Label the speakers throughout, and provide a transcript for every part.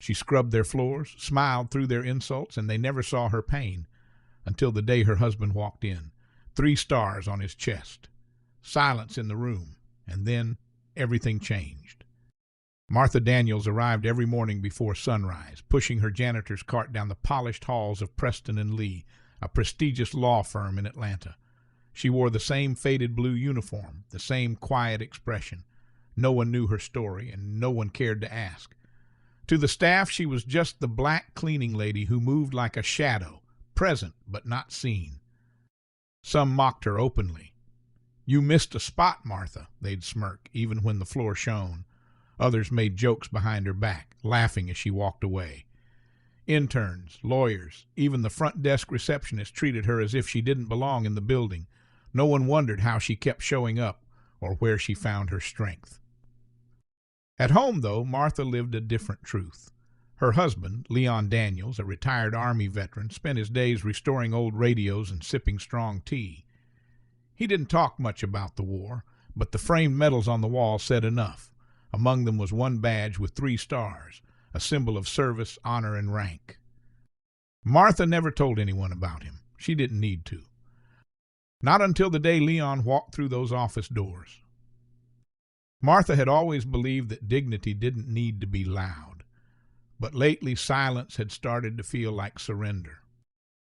Speaker 1: She scrubbed their floors, smiled through their insults, and they never saw her pain until the day her husband walked in, 3 stars on his chest. Silence in the room, and then everything changed. Martha Daniels arrived every morning before sunrise, pushing her janitor's cart down the polished halls of Preston and Lee, a prestigious law firm in Atlanta. She wore the same faded blue uniform, the same quiet expression. No one knew her story, and no one cared to ask. To the staff, she was just the black cleaning lady who moved like a shadow, present but not seen. Some mocked her openly. "You missed a spot, Martha," they'd smirk, even when the floor shone. Others made jokes behind her back, laughing as she walked away. Interns, lawyers, even the front desk receptionist treated her as if she didn't belong in the building. No one wondered how she kept showing up or where she found her strength. At home, though, Martha lived a different truth. Her husband, Leon Daniels, a retired Army veteran, spent his days restoring old radios and sipping strong tea. He didn't talk much about the war, but the framed medals on the wall said enough. Among them was one badge with 3 stars, a symbol of service, honor, and rank. Martha never told anyone about him. She didn't need to. Not until the day Leon walked through those office doors. Martha had always believed that dignity didn't need to be loud, but lately silence had started to feel like surrender.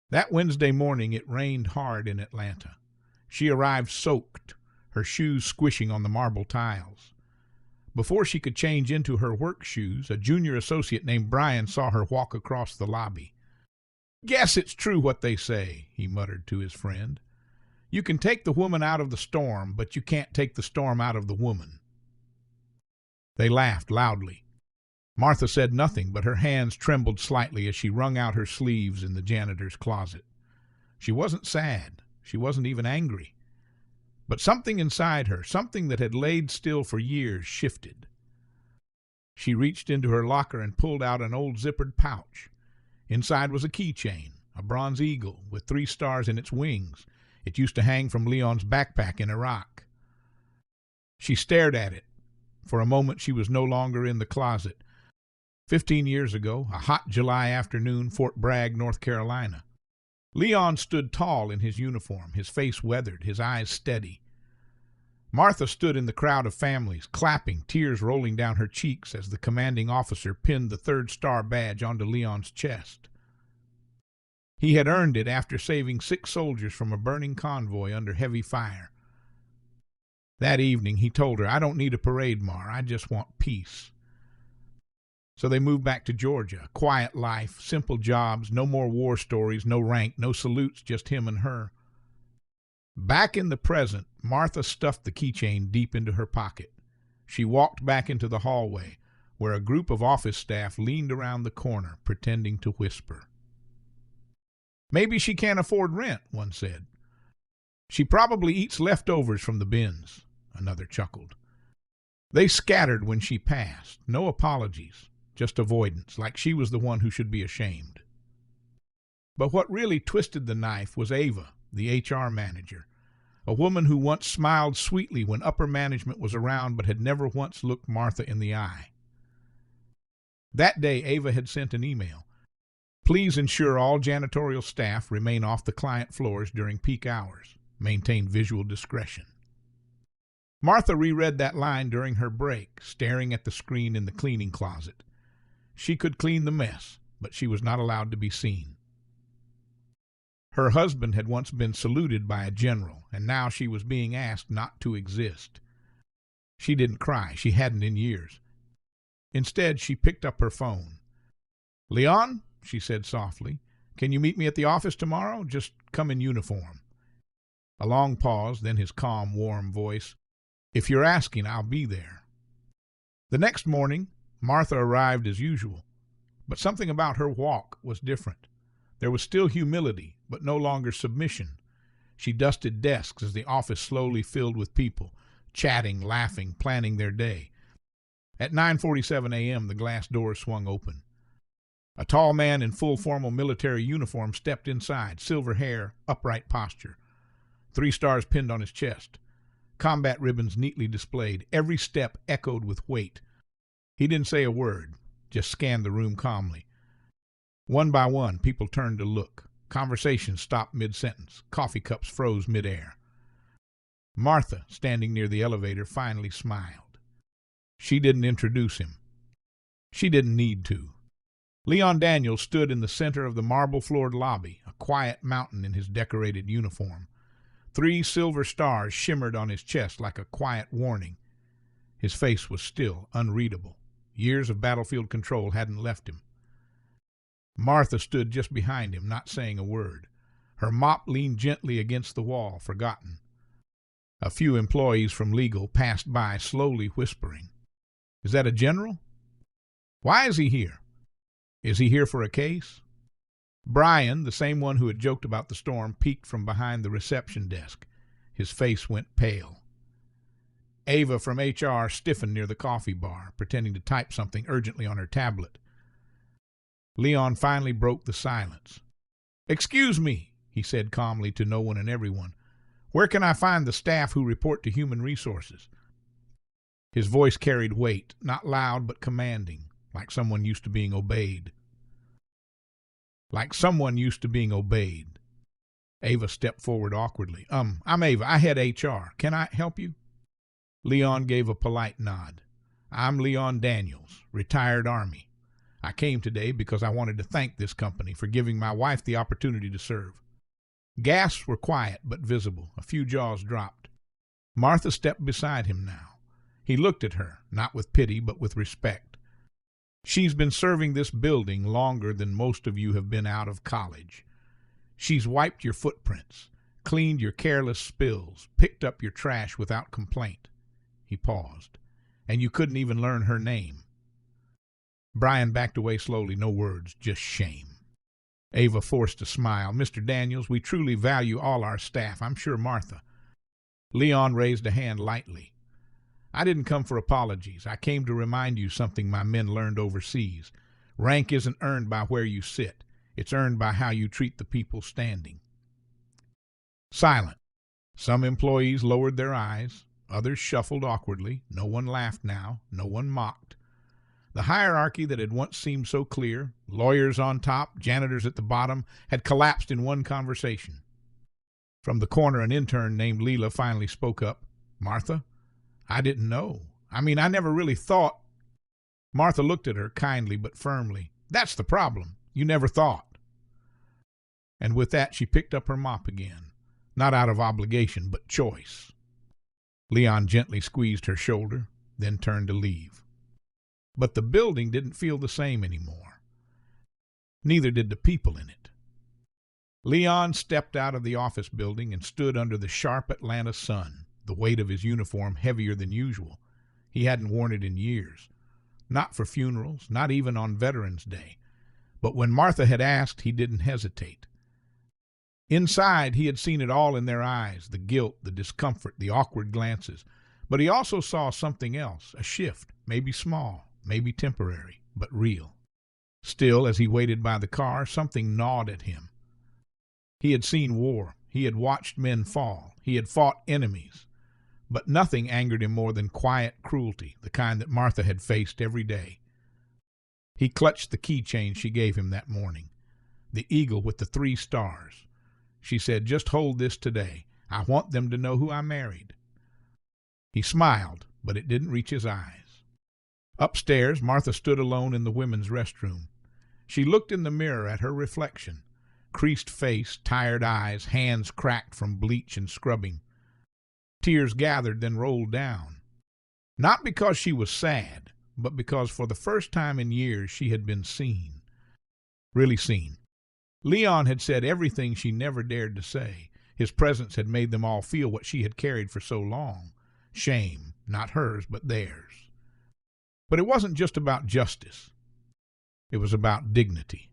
Speaker 1: That Wednesday morning it rained hard in Atlanta. She arrived soaked, her shoes squishing on the marble tiles. Before she could change into her work shoes, a junior associate named Brian saw her walk across the lobby. "Guess it's true what they say," he muttered to his friend. "You can take the woman out of the storm, but you can't take the storm out of the woman." They laughed loudly. Martha said nothing, but her hands trembled slightly as she wrung out her sleeves in the janitor's closet. She wasn't sad. She wasn't even angry. But something inside her, something that had laid still for years, shifted. She reached into her locker and pulled out an old zippered pouch. Inside was a keychain, a bronze eagle with 3 stars in its wings. It used to hang from Leon's backpack in Iraq. She stared at it. For a moment she was no longer in the closet. 15 years ago, a hot July afternoon, Fort Bragg, North Carolina. Leon stood tall in his uniform, his face weathered, his eyes steady. Martha stood in the crowd of families, clapping, tears rolling down her cheeks as the commanding officer pinned the 3rd star badge onto Leon's chest. He had earned it after saving 6 soldiers from a burning convoy under heavy fire. That evening he told her, "I don't need a parade, Mar. I just want peace." So they moved back to Georgia. Quiet life, simple jobs, no more war stories, no rank, no salutes, just him and her. Back in the present, Martha stuffed the keychain deep into her pocket. She walked back into the hallway, where a group of office staff leaned around the corner, pretending to whisper. "Maybe she can't afford rent," one said. "She probably eats leftovers from the bins," another chuckled. They scattered when she passed. No apologies. Just avoidance, like she was the one who should be ashamed. But what really twisted the knife was Ava, the HR manager, a woman who once smiled sweetly when upper management was around but had never once looked Martha in the eye. That day, Ava had sent an email. "Please ensure all janitorial staff remain off the client floors during peak hours. Maintain visual discretion." Martha reread that line during her break, staring at the screen in the cleaning closet. She could clean the mess, but she was not allowed to be seen. Her husband had once been saluted by a general, and now she was being asked not to exist. She didn't cry. She hadn't in years. Instead, she picked up her phone. "Leon," she said softly, "can you meet me at the office tomorrow? Just come in uniform." A long pause, then his calm, warm voice. "If you're asking, I'll be there." The next morning, Martha arrived as usual, but something about her walk was different. There was still humility, but no longer submission. She dusted desks as the office slowly filled with people, chatting, laughing, planning their day. At 9:47 a.m., the glass doors swung open. A tall man in full formal military uniform stepped inside, silver hair, upright posture. 3 stars pinned on his chest. Combat ribbons neatly displayed. Every step echoed with weight. He didn't say a word. just scanned the room calmly. One by one, people turned to look. Conversations stopped mid-sentence. Coffee cups froze mid-air. Martha, standing near the elevator, finally smiled. She didn't introduce him. She didn't need to. Leon Daniels stood in the center of the marble-floored lobby, a quiet mountain in his decorated uniform. 3 silver stars shimmered on his chest like a quiet warning. His face was still unreadable. Years of battlefield control hadn't left him. Martha stood just behind him, not saying a word. Her mop leaned gently against the wall, forgotten. A few employees from legal passed by, slowly whispering. Is that a general? Why is he here? Is he here for a case? Brian, the same one who had joked about the storm, peeked from behind the reception desk. His face went pale. Ava from HR stiffened near the coffee bar, pretending to type something urgently on her tablet. Leon finally broke the silence. Excuse me, he said calmly to no one and everyone. Where can I find the staff who report to Human Resources? His voice carried weight, not loud but commanding, like someone used to being obeyed. Like someone used to being obeyed. Ava stepped forward awkwardly. I'm Ava. I head HR. Can I help you? Leon gave a polite nod. I'm Leon Daniels, retired Army. I came today because I wanted to thank this company for giving my wife the opportunity to serve. Gasps were quiet but visible. A few jaws dropped. Martha stepped beside him now. He looked at her, not with pity but with respect. She's been serving this building longer than most of you have been out of college. She's wiped your footprints, cleaned your careless spills, picked up your trash without complaint. He paused. And you couldn't even learn her name. Brian backed away slowly, no words, just shame. Ava forced a smile. Mr. Daniels, we truly value all our staff. I'm sure Martha. Leon raised a hand lightly. I didn't come for apologies. I came to remind you something my men learned overseas. Rank isn't earned by where you sit. It's earned by how you treat the people standing. Silent. Some employees lowered their eyes. Others shuffled awkwardly. No one laughed now. No one mocked. The hierarchy that had once seemed so clear, lawyers on top, janitors at the bottom, had collapsed in one conversation. From the corner, an intern named Leela finally spoke up. Martha? I didn't know. I never really thought. Martha looked at her kindly but firmly. That's the problem. You never thought. And with that, she picked up her mop again. Not out of obligation, but choice. Leon gently squeezed her shoulder, then turned to leave. But the building didn't feel the same anymore. Neither did the people in it. Leon stepped out of the office building and stood under the sharp Atlanta sun, the weight of his uniform heavier than usual. He hadn't worn it in years. Not for funerals, not even on Veterans Day. But when Martha had asked, he didn't hesitate. Inside, he had seen it all in their eyes, the guilt, the discomfort, the awkward glances. But he also saw something else, a shift, maybe small, maybe temporary, but real. Still, as he waited by the car, something gnawed at him. He had seen war. He had watched men fall. He had fought enemies. But nothing angered him more than quiet cruelty, the kind that Martha had faced every day. He clutched the keychain she gave him that morning, the eagle with the 3 stars. She said, just hold this today. I want them to know who I married. He smiled, but it didn't reach his eyes. Upstairs, Martha stood alone in the women's restroom. She looked in the mirror at her reflection. Creased face, tired eyes, hands cracked from bleach and scrubbing. Tears gathered, then rolled down. Not because she was sad, but because for the first time in years she had been seen. Really seen. Leon had said everything she never dared to say. His presence had made them all feel what she had carried for so long. Shame, not hers, but theirs. But it wasn't just about justice. It was about dignity.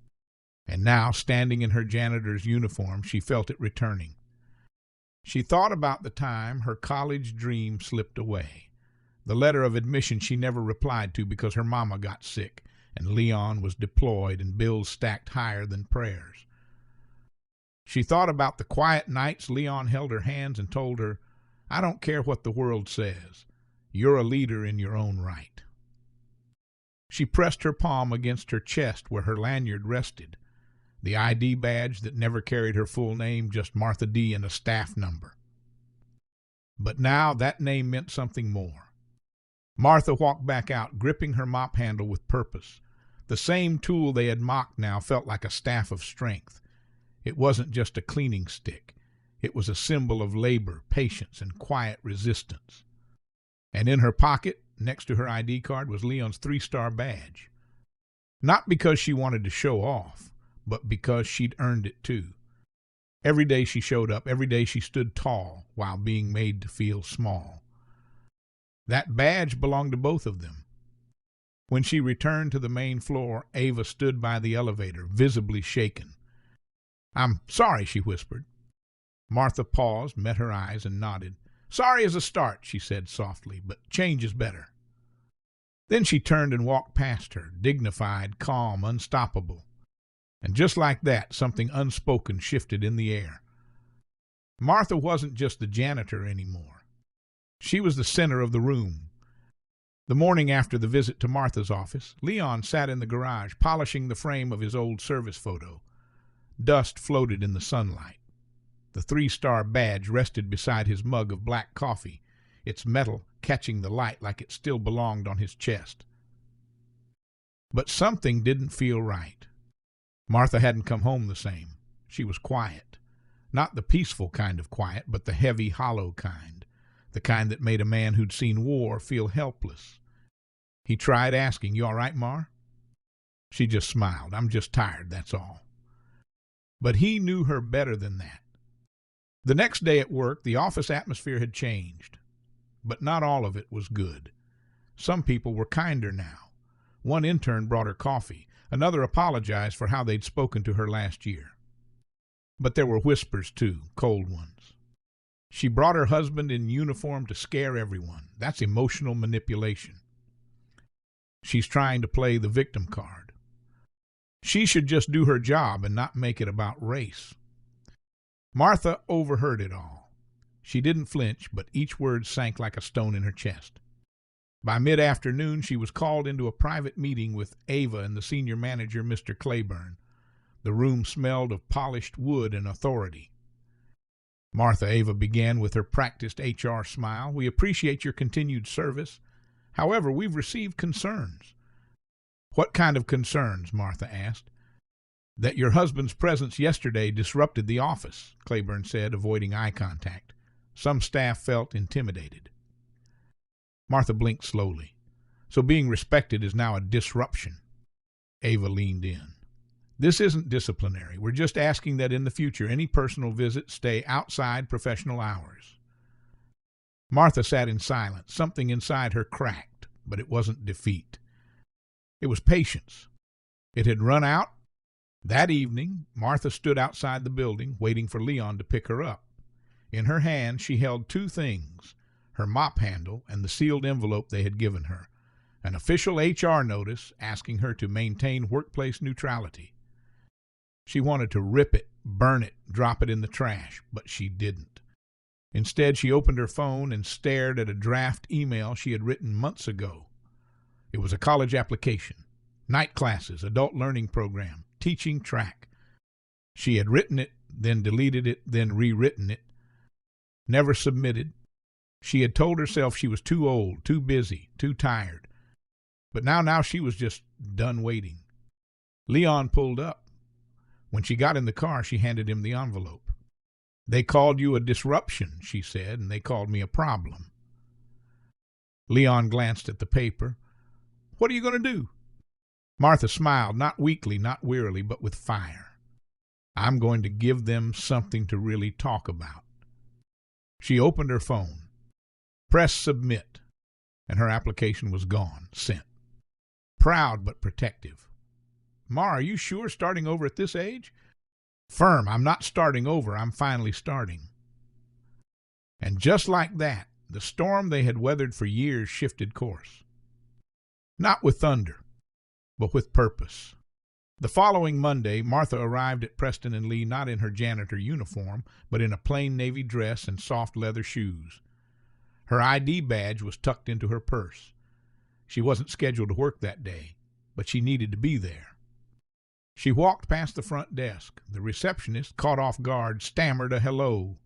Speaker 1: And now, standing in her janitor's uniform, she felt it returning. She thought about the time her college dream slipped away. The letter of admission she never replied to because her mama got sick, and Leon was deployed and bills stacked higher than prayers. She thought about the quiet nights Leon held her hands and told her, I don't care what the world says. You're a leader in your own right. She pressed her palm against her chest where her lanyard rested, the ID badge that never carried her full name, just Martha D. and a staff number. But now that name meant something more. Martha walked back out, gripping her mop handle with purpose. The same tool they had mocked now felt like a staff of strength. It wasn't just a cleaning stick. It was a symbol of labor, patience, and quiet resistance. And in her pocket, next to her ID card, was Leon's 3-star badge. Not because she wanted to show off, but because she'd earned it too. Every day she showed up, every day she stood tall while being made to feel small. That badge belonged to both of them. When she returned to the main floor, Ava stood by the elevator, visibly shaken. "I'm sorry," she whispered. Martha paused, met her eyes, and nodded. "Sorry is a start," she said softly, "but change is better." Then she turned and walked past her, dignified, calm, unstoppable. And just like that, something unspoken shifted in the air. Martha wasn't just the janitor anymore. She was the center of the room. The morning after the visit to Martha's office, Leon sat in the garage, polishing the frame of his old service photo. Dust floated in the sunlight. The 3-star badge rested beside his mug of black coffee, its metal catching the light like it still belonged on his chest. But something didn't feel right. Martha hadn't come home the same. She was quiet. Not the peaceful kind of quiet, but the heavy, hollow kind. The kind that made a man who'd seen war feel helpless. He tried asking, "You all right, Mar?" She just smiled. "I'm just tired, that's all." But he knew her better than that. The next day at work, the office atmosphere had changed. But not all of it was good. Some people were kinder now. One intern brought her coffee. Another apologized for how they'd spoken to her last year. But there were whispers, too, cold ones. She brought her husband in uniform to scare everyone. That's emotional manipulation. She's trying to play the victim card. She should just do her job and not make it about race. Martha overheard it all. She didn't flinch, but each word sank like a stone in her chest. By mid-afternoon, she was called into a private meeting with Ava and the senior manager, Mr. Claiborne. The room smelled of polished wood and authority. "Martha," Ava began with her practiced HR smile, "we appreciate your continued service. However, we've received concerns." "What kind of concerns?" Martha asked. "That your husband's presence yesterday disrupted the office," Claiborne said, avoiding eye contact. Some staff felt intimidated. Martha blinked slowly. "So being respected is now a disruption." Ava leaned in. "This isn't disciplinary. We're just asking that in the future any personal visits stay outside professional hours." Martha sat in silence. Something inside her cracked, but it wasn't defeat. It was patience. It had run out. That evening, Martha stood outside the building, waiting for Leon to pick her up. In her hand, she held two things: her mop handle and the sealed envelope they had given her, an official HR notice asking her to maintain workplace neutrality. She wanted to rip it, burn it, drop it in the trash, but she didn't. Instead, she opened her phone and stared at a draft email she had written months ago. It was a college application, night classes, adult learning program, teaching track. She had written it, then deleted it, then rewritten it, never submitted. She had told herself she was too old, too busy, too tired. But now she was just done waiting. Leon pulled up. When she got in the car, she handed him the envelope. "They called you a disruption," she said, "and they called me a problem." Leon glanced at the paper. "What are you going to do?" Martha smiled, not weakly, not wearily, but with fire. "I'm going to give them something to really talk about." She opened her phone. Press submit, and her application was gone, sent. Proud but protective. "Mar, are you sure starting over at this age?" "Firm, I'm not starting over, I'm finally starting." And just like that, the storm they had weathered for years shifted course. Not with thunder, but with purpose. The following Monday, Martha arrived at Preston and Lee not in her janitor uniform, but in a plain navy dress and soft leather shoes. Her ID badge was tucked into her purse. She wasn't scheduled to work that day. but she needed to be there. She walked past the front desk. The receptionist, caught off guard, stammered a hello.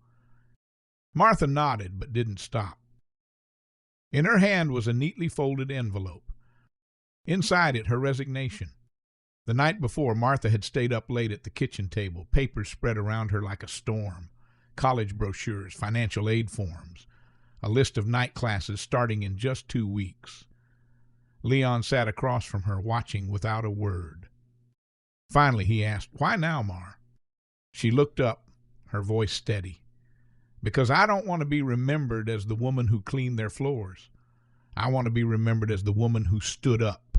Speaker 1: Martha nodded but didn't stop. In her hand was a neatly folded envelope. Inside it, her resignation. The night before, Martha had stayed up late at the kitchen table, papers spread around her like a storm, college brochures, financial aid forms, a list of night classes starting in just 2 weeks. Leon sat across from her, watching without a word. Finally, he asked, "Why now, Mar?" She looked up, her voice steady. "Because I don't want to be remembered as the woman who cleaned their floors. I want to be remembered as the woman who stood up."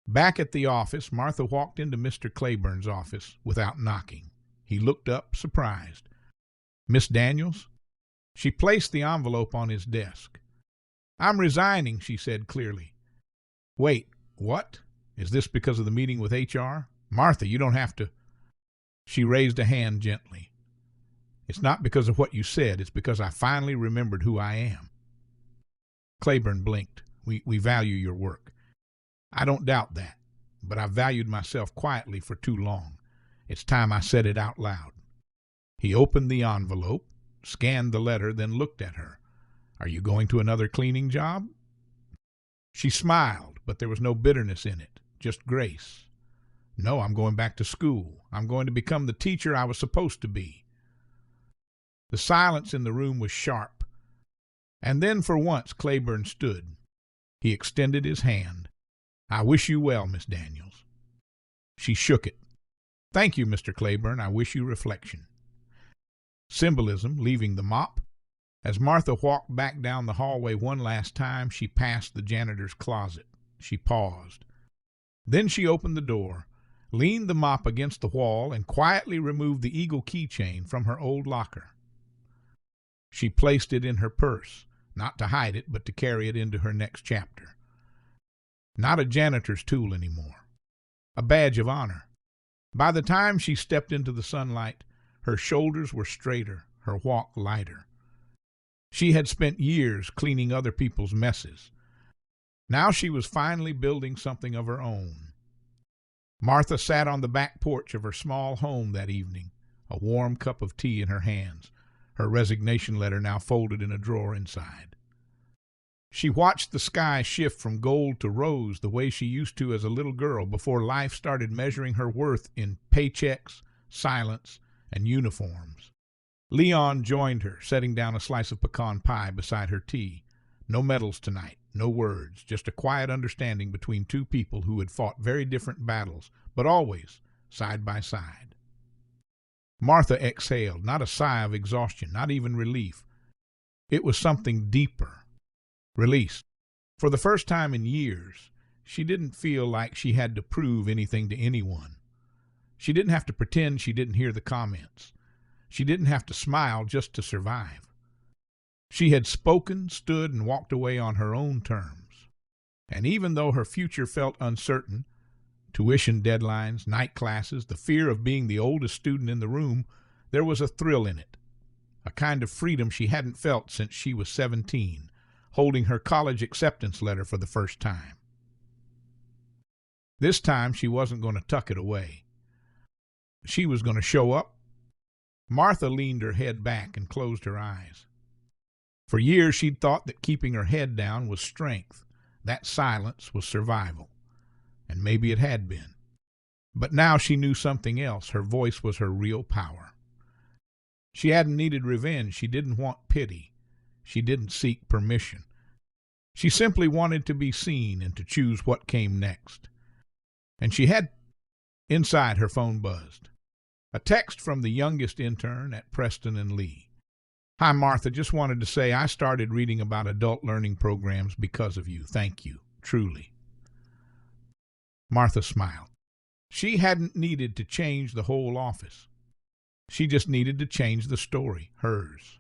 Speaker 1: Back at the office, Martha walked into Mr. Claiborne's office without knocking. He looked up, surprised. "Miss Daniels?" She placed the envelope on his desk. "I'm resigning," she said clearly. "Wait, what? Is this because of the meeting with HR? Martha, you don't have to." She raised a hand gently. "It's not because of what you said. It's because I finally remembered who I am." Claiborne blinked. We value your work." "I don't doubt that, but I've valued myself quietly for too long. It's time I said it out loud." He opened the envelope, scanned the letter, then looked at her. "Are you going to another cleaning job?" She smiled, but there was no bitterness in it, just grace. "No, I'm going back to school. I'm going to become the teacher I was supposed to be." The silence in the room was sharp. And then for once Claiborne stood. He extended his hand. "I wish you well, Miss Daniels." She shook it. "Thank you, Mr. Claiborne. I wish you reflection." Symbolism, leaving the mop. As Martha walked back down the hallway one last time, she passed the janitor's closet. She paused. Then she opened the door, leaned the mop against the wall, and quietly removed the eagle keychain from her old locker. She placed it in her purse, not to hide it, but to carry it into her next chapter. Not a janitor's tool anymore. A badge of honor. By the time she stepped into the sunlight, her shoulders were straighter, her walk lighter. She had spent years cleaning other people's messes. Now she was finally building something of her own. Martha sat on the back porch of her small home that evening, a warm cup of tea in her hands, her resignation letter now folded in a drawer inside. She watched the sky shift from gold to rose the way she used to as a little girl before life started measuring her worth in paychecks, silence, and uniforms. Leon joined her, setting down a slice of pecan pie beside her tea. No medals tonight, no words, just a quiet understanding between two people who had fought very different battles, but always side by side. Martha exhaled, not a sigh of exhaustion, not even relief. It was something deeper. Release. For the first time in years, she didn't feel like she had to prove anything to anyone. She didn't have to pretend she didn't hear the comments. She didn't have to smile just to survive. She had spoken, stood, and walked away on her own terms. And even though her future felt uncertain, tuition deadlines, night classes, the fear of being the oldest student in the room, there was a thrill in it, a kind of freedom she hadn't felt since she was 17, holding her college acceptance letter for the first time. This time she wasn't going to tuck it away. She was going to show up. Martha leaned her head back and closed her eyes. For years she'd thought that keeping her head down was strength, that silence was survival. And maybe it had been. But now she knew something else. Her voice was her real power. She hadn't needed revenge. She didn't want pity. She didn't seek permission. She simply wanted to be seen and to choose what came next. And she had... Inside, her phone buzzed. A text from the youngest intern at Preston and Lee. "Hi, Martha. Just wanted to say I started reading about adult learning programs because of you. Thank you. Truly." Martha smiled. She hadn't needed to change the whole office. She just needed to change the story, hers.